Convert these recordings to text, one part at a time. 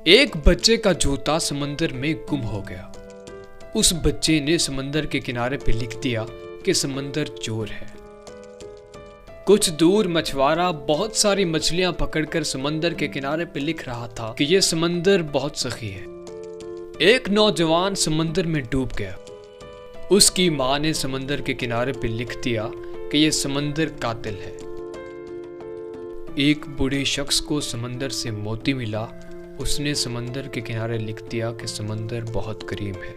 ایک بچے کا جوتا سمندر میں گم ہو گیا۔ اس بچے نے سمندر کے کنارے پہ لکھ دیا کہ سمندر چور ہے۔ کچھ دور مچھوارا بہت ساری مچھلیاں پکڑ کر سمندر کے کنارے پہ لکھ رہا تھا کہ یہ سمندر بہت سخی ہے۔ ایک نوجوان سمندر میں ڈوب گیا۔ اس کی ماں نے سمندر کے کنارے پہ لکھ دیا کہ یہ سمندر قاتل ہے۔ ایک بوڑھے شخص کو سمندر سے موتی ملا۔ اس نے سمندر کے کنارے لکھ دیا کہ سمندر بہت کریم ہے۔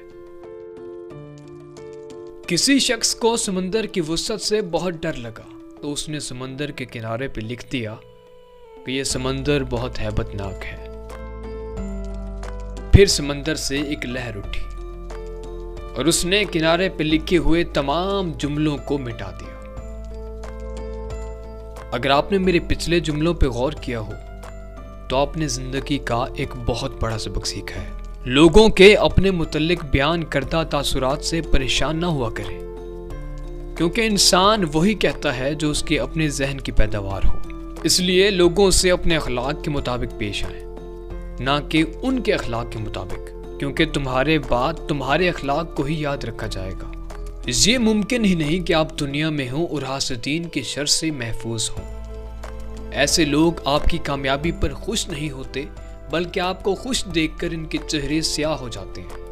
کسی شخص کو سمندر کی وسعت سے بہت ڈر لگا تو اس نے سمندر کے کنارے پہ لکھ دیا کہ یہ سمندر بہت ہیبت ناک ہے۔ پھر سمندر سے ایک لہر اٹھی اور اس نے کنارے پہ لکھے ہوئے تمام جملوں کو مٹا دیا۔ اگر آپ نے میرے پچھلے جملوں پہ غور کیا ہو تو آپ نے زندگی کا ایک بہت بڑا سبق سیکھا ہے۔ لوگوں کے اپنے متعلق بیان کردہ تاثرات سے پریشان نہ ہوا کریں، کیونکہ انسان وہی کہتا ہے جو اس کے اپنے ذہن کی پیداوار ہو۔ اس لیے لوگوں سے اپنے اخلاق کے مطابق پیش آئیں، نہ کہ ان کے اخلاق کے مطابق، کیونکہ تمہارے بعد تمہارے اخلاق کو ہی یاد رکھا جائے گا۔ یہ ممکن ہی نہیں کہ آپ دنیا میں ہوں اور حاسدین کے شر سے محفوظ ہوں۔ ایسے لوگ آپ کی کامیابی پر خوش نہیں ہوتے، بلکہ آپ کو خوش دیکھ کر ان کے چہرے سیاہ ہو جاتے ہیں۔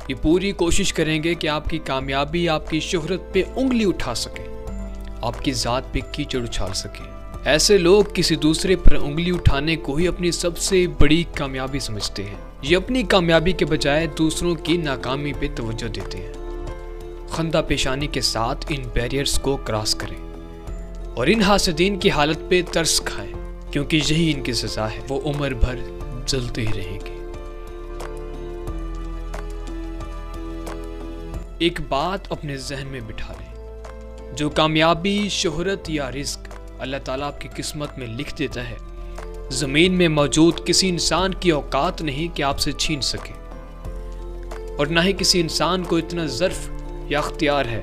یہ پوری کوشش کریں گے کہ آپ کی کامیابی آپ کی شہرت پہ انگلی اٹھا سکے، آپ کی ذات پہ کیچڑ اچھال سکے۔ ایسے لوگ کسی دوسرے پر انگلی اٹھانے کو ہی اپنی سب سے بڑی کامیابی سمجھتے ہیں۔ یہ اپنی کامیابی کے بجائے دوسروں کی ناکامی پہ توجہ دیتے ہیں۔ خندہ پیشانی کے ساتھ ان بیریئرز کو کراس کریں اور ان حاسدین کی حالت پہ ترس کھائیں، کیونکہ یہی ان کی سزا ہے۔ وہ عمر بھر جلتے ہی رہیں گے۔ ایک بات اپنے ذہن میں بٹھا لیں، جو کامیابی، شہرت یا رزق اللہ تعالیٰ آپ کی قسمت میں لکھ دیتا ہے، زمین میں موجود کسی انسان کی اوقات نہیں کہ آپ سے چھین سکے، اور نہ ہی کسی انسان کو اتنا ظرف یا اختیار ہے